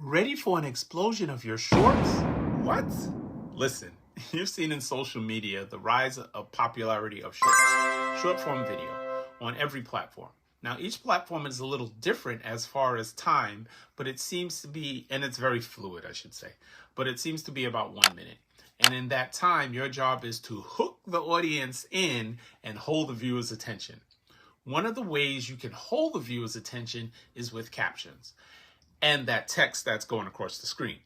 Ready for an explosion of your shorts? What? Listen, you've seen in social media the rise of popularity of shorts, short form video, on every platform. Now, each platform is a little different as far as time, but it seems to be, and it's very fluid, I should say, but it seems to be about 1 minute. And in that time, your job is to hook the audience in and hold the viewer's attention. One of the ways you can hold the viewer's attention is with captions and that text that's going across the screen.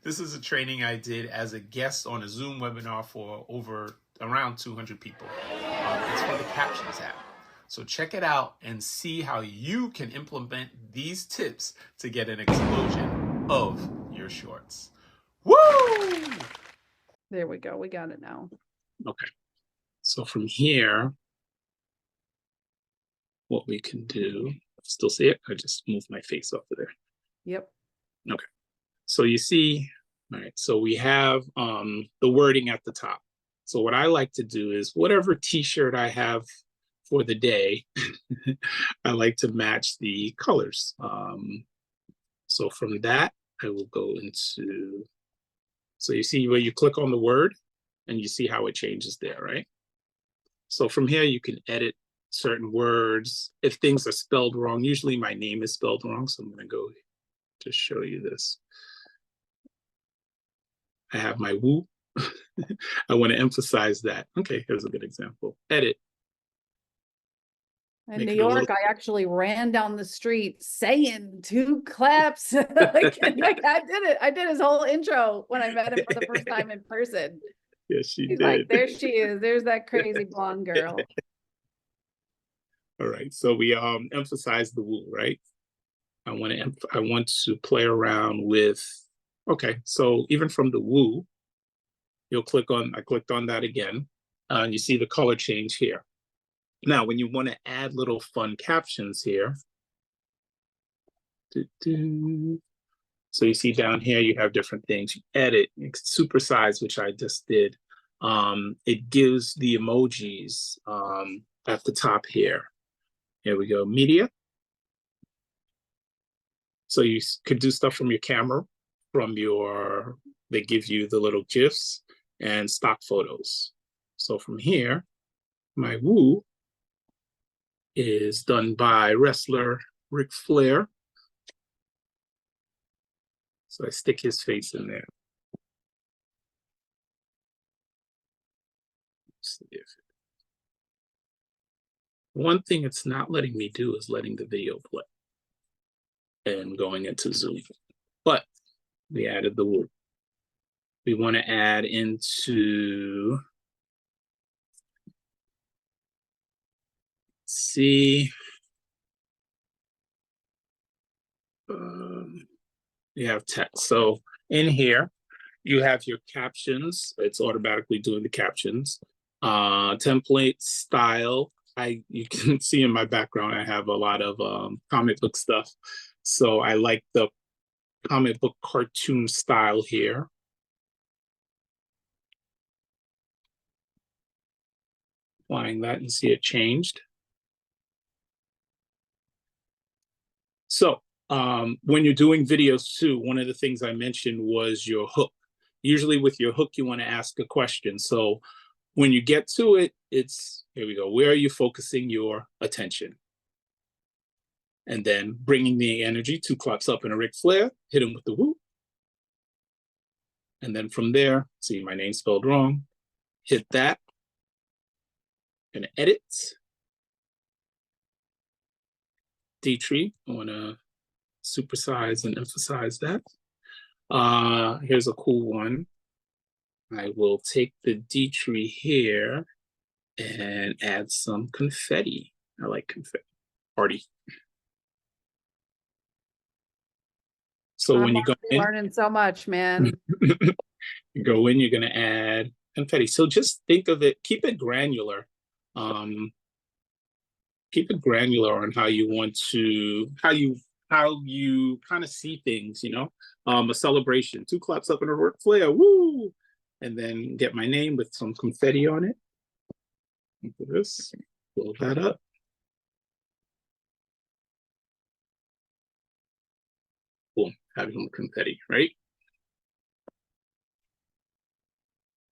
This is a training I did as a guest on a Zoom webinar for around 200 people. It's for the Captions app. So check it out and see how you can implement these tips to get an explosion of your shorts. Woo! There we go. We got it now. Okay. So from here, what we can do, still see it? I just moved my face off of there. Yep. Okay. So you see, all right, so we have the wording at the top. So what I like to do is whatever t-shirt I have for the day, I like to match the colors. So from that, I will go into, so you see where you click on the word and you see how it changes there, right? So from here, you can edit certain words. If things are spelled wrong, usually my name is spelled wrong, so I'm gonna go to show you this. I have my Wooooo. I want to emphasize that. Okay, here's a good example. Edit. In New York, I actually ran down the street saying 2 claps. like I did it. I did his whole intro when I met him for the first time in person. Yes, she He's did. like, there she is. There's that crazy blonde girl. All right, so we emphasize the Wooooo, right? I want to play around with. Okay, so even from the Wooooo, you'll click on. I clicked on that again, and you see the color change here. Now, when you want to add little fun captions here, so you see down here, you have different things. You edit, supersize, which I just did. It gives the emojis at the top here. Here we go, media. So you could do stuff from your camera, they give you the little GIFs and stock photos. So from here, my Wooooo is done by wrestler Ric Flair. So I stick his face in there. See if one thing it's not letting me do is letting the video play and going into Zoom. But we added the Wooooo. We want to add into, see, you have text. So in here, you have your captions. It's automatically doing the captions. Template, style. You can see in my background, I have a lot of comic book stuff. So I like the comic book cartoon style here. Applying that and see it changed. So when you're doing videos too, one of the things I mentioned was your hook. Usually with your hook, you want to ask a question. So when you get to it, here we go. Where are you focusing your attention? And then bringing the energy, 2 claps up and a Ric Flair, hit him with the Wooooo. And then from there, see my name spelled wrong, hit that. Gonna edit. Detry, I wanna supersize and emphasize that. Here's a cool one. I will take the Detry here and add some confetti. I like confetti. Party. So when you go in, learning so much, man. you go in, you're gonna add confetti. So just think of it, keep it granular. Keep it granular on how you want to, how you kind of see things, you know. A celebration, 2 claps up in a Ric Flair, woo! And then get my name with some confetti on it. Look at this, blow that up. Boom. having confetti, right?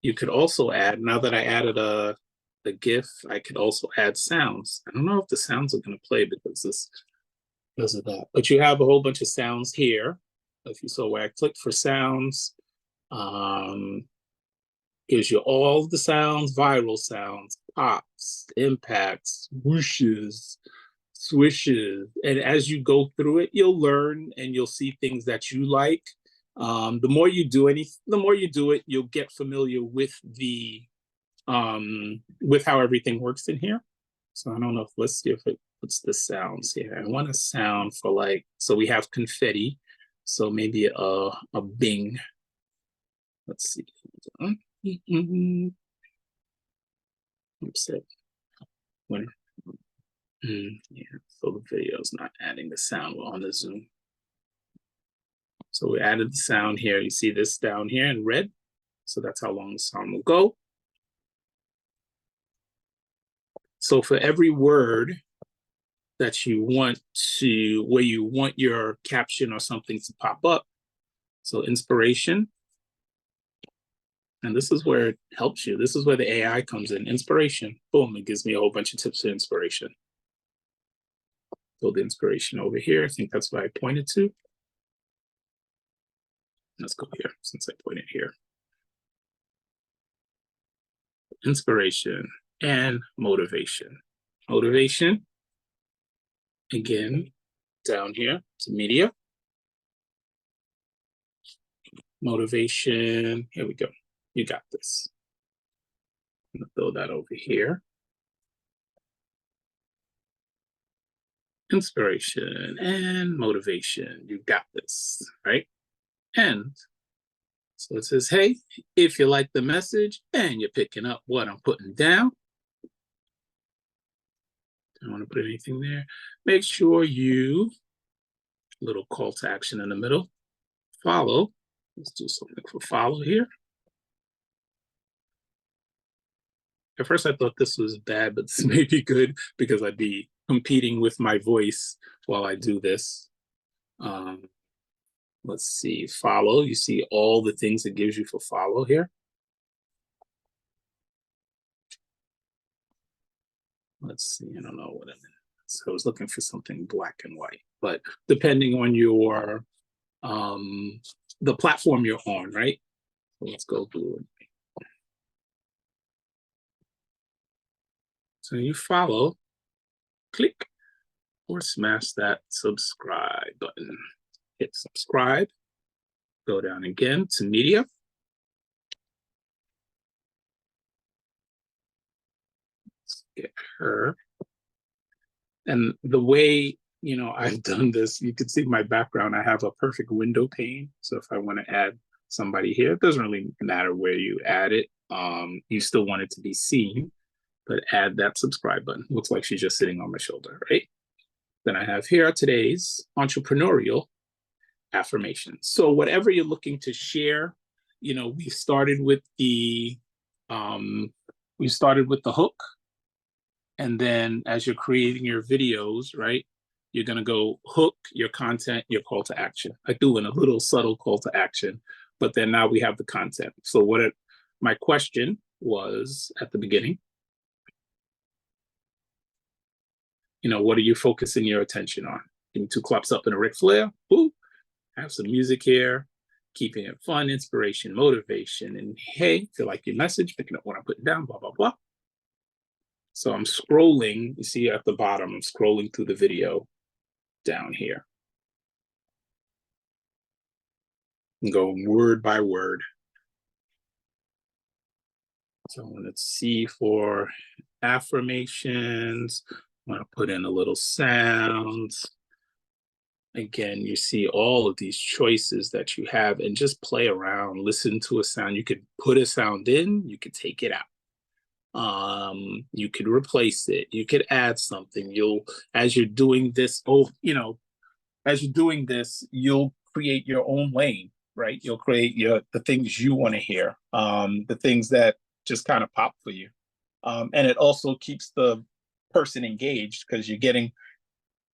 You could also add, now that I added a GIF, I could also add sounds. I don't know if the sounds are going to play because of that, but you have a whole bunch of sounds here. If you saw where I clicked for sounds, gives you all the sounds, viral sounds, pops, impacts, whooshes, swishes. And as you go through it, you'll learn and you'll see things that you like. The more you do it, you'll get familiar with with how everything works in here. So I don't know if, let's see if it puts the sounds here. I want a sound for like, so we have confetti. So maybe a bing. Let's see. Oops, it. When, yeah, so the video is not adding the sound on the Zoom. So we added the sound here. You see this down here in red. So that's how long the sound will go. So for every word that you want to, where you want your caption or something to pop up, so inspiration, and this is where it helps you. This is where the AI comes in. Inspiration, boom, it gives me a whole bunch of tips for inspiration. So the inspiration over here, I think that's what I pointed to. Let's go here, since I pointed here. Inspiration and motivation. Motivation, again, down here to media. Motivation, here we go. You got this. I'm gonna throw that over here. Inspiration and motivation, you got this, right? And so it says, hey, if you like the message and you're picking up what I'm putting down, don't want to put anything there, make sure you, little call to action in the middle, follow. Let's do something for follow here. At first I thought this was bad, but this may be good because I'd be competing with my voice while I do this. Let's see, follow. You see all the things it gives you for follow here. Let's see, I don't know what it is. So I was looking for something black and white, but depending on your, the platform you're on, right? So let's go blue. So you follow, click, or smash that subscribe button. Hit subscribe, go down again to media. Let's get her. And the way, you know, I've done this, you can see my background, I have a perfect window pane. So if I want to add somebody here, it doesn't really matter where you add it. You still want it to be seen, but add that subscribe button. Looks like she's just sitting on my shoulder, right? Then I have here today's entrepreneurial affirmations. So whatever you're looking to share, you know, we started with the hook. And then as you're creating your videos, right, you're going to go hook, your content, your call to action. I do in a little subtle call to action, but then now we have the content. So my question was at the beginning, you know, what are you focusing your attention on? Give me 2 claps up and a Ric Flair. Ooh, have some music here, keeping it fun, inspiration, motivation, and hey, feel like your message, picking up what I'm putting down, blah, blah, blah. So I'm scrolling, you see at the bottom, I'm scrolling through the video down here. I'm going word by word. So let's see for affirmations. I'm gonna put in a little sound. Again, you see all of these choices that you have and just play around, listen to a sound. You could put a sound in, you could take it out. You could replace it, you could add something. As you're doing this, you'll create your own lane, right? You'll create the things you want to hear, the things that just kind of pop for you. And it also keeps the person engaged because you're getting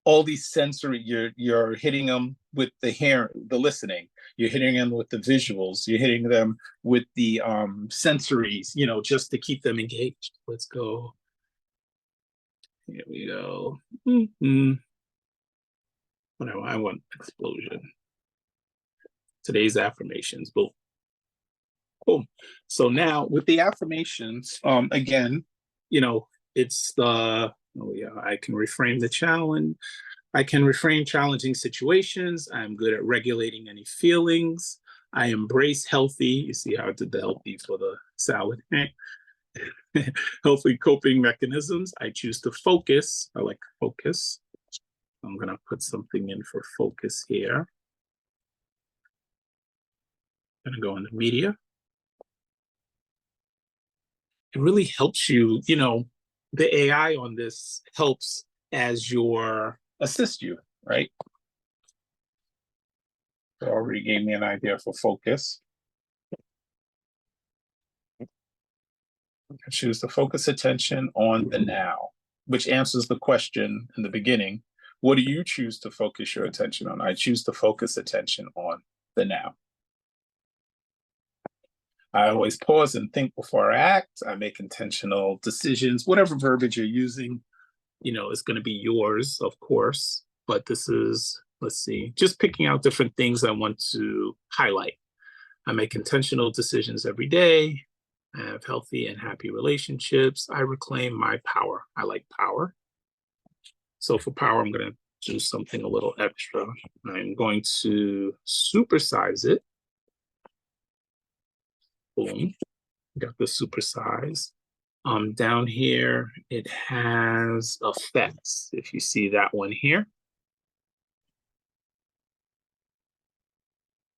all these sensory, you're hitting them with the hearing, the listening, you're hitting them with the visuals, you're hitting them with the sensories, you know, just to keep them engaged. Let's go. Here we go. Whatever, I want explosion. Today's affirmations. Boom. Cool. So now with the affirmations, again, you know, it's the, oh yeah, I can reframe the challenge. I can reframe challenging situations. I'm good at regulating any feelings. I embrace healthy. You see how I did the healthy for the salad. Healthy coping mechanisms. I choose to focus. I like focus. I'm going to put something in for focus here. I'm going to go into media. It really helps you, you know, the AI on this helps as your assist you, right? It already gave me an idea for focus. I choose to focus attention on the now, which answers the question in the beginning. What do you choose to focus your attention on? I choose to focus attention on the now. I always pause and think before I act. I make intentional decisions. Whatever verbiage you're using, you know, is going to be yours, of course. But this is, let's see, just picking out different things I want to highlight. I make intentional decisions every day. I have healthy and happy relationships. I reclaim my power. I like power. So for power, I'm going to do something a little extra. I'm going to supersize it. Boom. Got the supersize. Down here, it has effects. If you see that one here,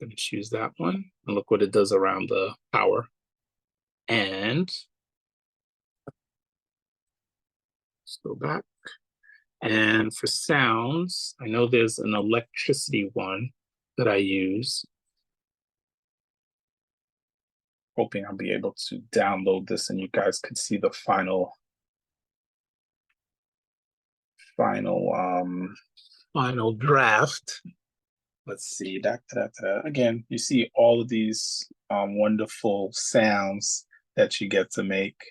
I'm going to choose that one. And look what it does around the power. And let's go back. And for sounds, I know there's an electricity one that I use. Hoping I'll be able to download this and you guys could see the final draft. Let's see. Again, you see all of these wonderful sounds that you get to make.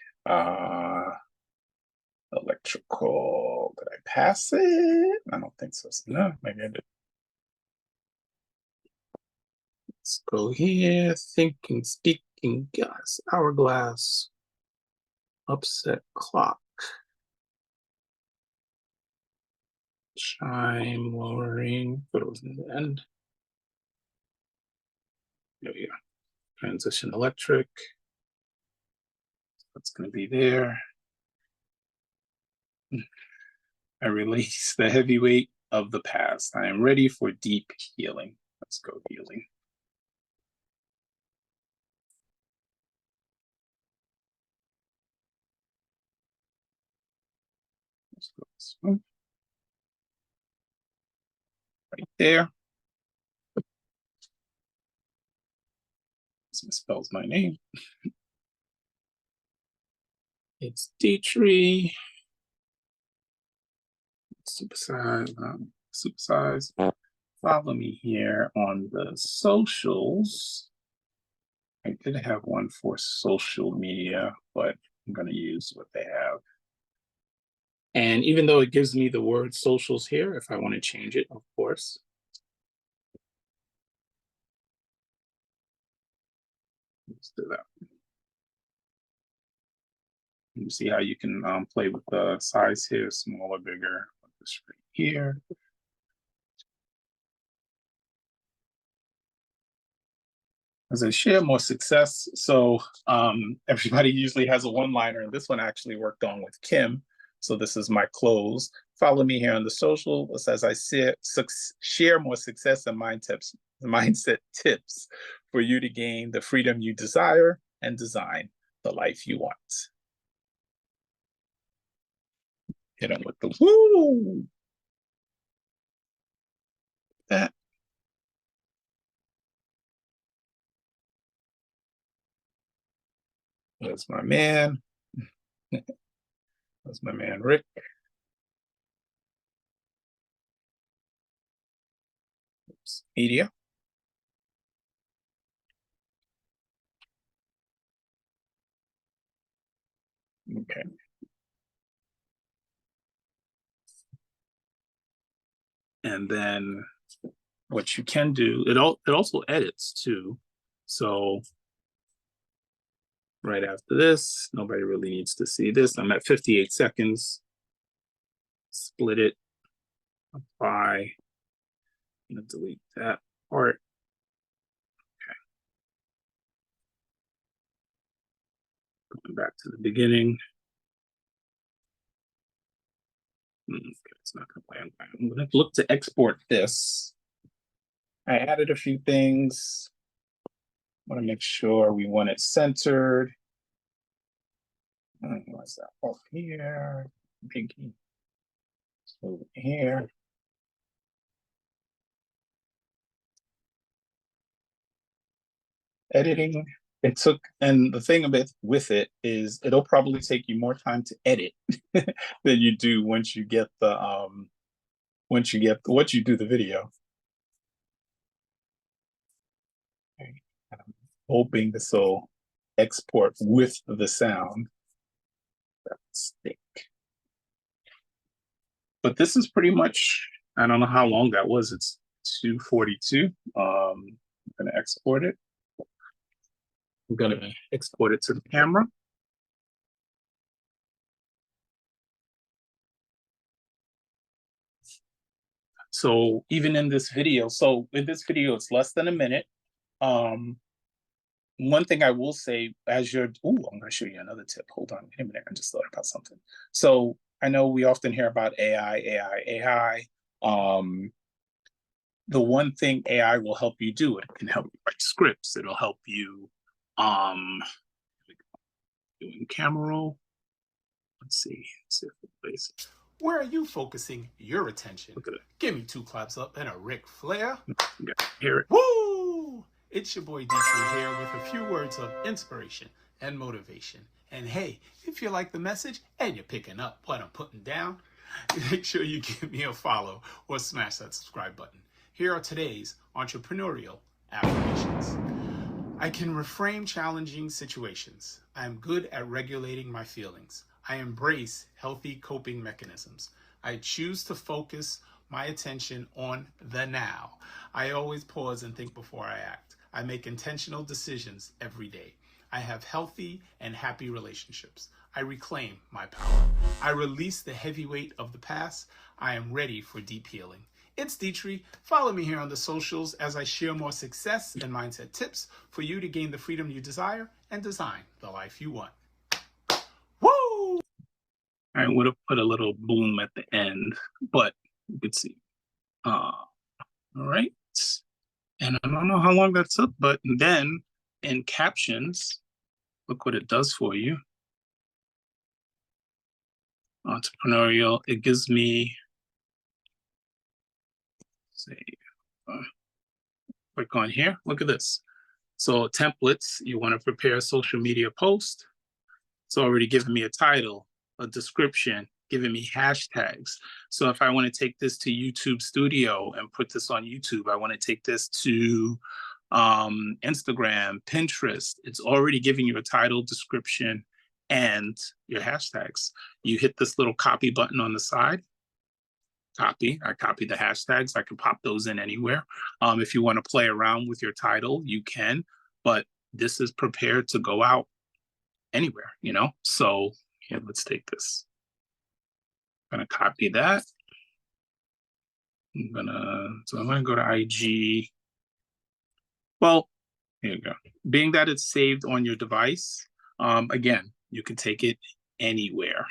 Electrical. Did I pass it? I don't think so. No, maybe I did. Let's go here. Thinking, speaking, gas, hourglass, upset clock, chime, lowering, but it was in the end. There we go. Transition electric. That's going to be there. I release the heavy weight of the past. I am ready for deep healing. Let's go healing. Let's go this one. Right there. This misspells my name. It's Detry. Supersize. Follow me here on the socials. I did have one for social media, but I'm going to use what they have. And even though it gives me the word socials here, if I want to change it, of course. Let's do that. You see how you can play with the size here, smaller, bigger, this right here. As I share more success, so everybody usually has a one-liner, and this one actually worked on with Kim. So this is my close. Follow me here on the social as I share more success and mindset tips for you to gain the freedom you desire and design the life you want. Hit them with the woo. That. That's my man. That's my man, Rick. Media. Okay. And then what you can do, it also edits too. So right after this, nobody really needs to see this. I'm at 58 seconds. Split it, apply, I'm gonna delete that part. Okay. Going back to the beginning. Okay, it's not gonna play. I'm gonna look to export this. I added a few things. I want to make sure we want it centered. What's that? Oh, here, biggie. So here. Editing. It took, and the thing about with it is it'll probably take you more time to edit than you do once you get the once you do the video. Okay. I'm hoping this will export with the sound. That's thick. But this is pretty much, I don't know how long that was. It's 2:42. I'm gonna export it. I'm gonna export it to the camera. So even in this video, it's less than a minute. One thing I will say, as you're, I'm gonna show you another tip. Hold on a minute, I just thought about something. So I know we often hear about AI. The one thing AI will help you do, it can help you write scripts. It'll help you, doing camera roll. Let's see if it plays. Where are you focusing your attention? Look at it. Give me 2 claps up and a Ric Flair. You gotta hear it. Woo! It's your boy Detry here with a few words of inspiration and motivation. And hey, if you like the message and you're picking up what I'm putting down, make sure you give me a follow or smash that subscribe button. Here are today's entrepreneurial affirmations. I can reframe challenging situations. I am good at regulating my feelings. I embrace healthy coping mechanisms. I choose to focus my attention on the now. I always pause and think before I act. I make intentional decisions every day. I have healthy and happy relationships. I reclaim my power. I release the heavy weight of the past. I am ready for deep healing. It's Detry. Follow me here on the socials as I share more success and mindset tips for you to gain the freedom you desire and design the life you want. Woo! I would have put a little boom at the end, but you could see. All right. And I don't know how long that took, but then in captions, look what it does for you. Entrepreneurial, it gives me, say, click on here, look at this. So templates, you want to prepare a social media post. It's already given me a title, a description, giving me hashtags. So if I want to take this to YouTube Studio and put this on YouTube, I want to take this to Instagram, Pinterest, it's already giving you a title, description, and your hashtags. You hit this little copy button on the side. Copy. I copy the hashtags. I can pop those in anywhere. If you want to play around with your title, you can, but this is prepared to go out anywhere, you know? So here, let's take this. I'm gonna copy that. I'm gonna go to IG. Well, here you go. Being that it's saved on your device, again, you can take it anywhere.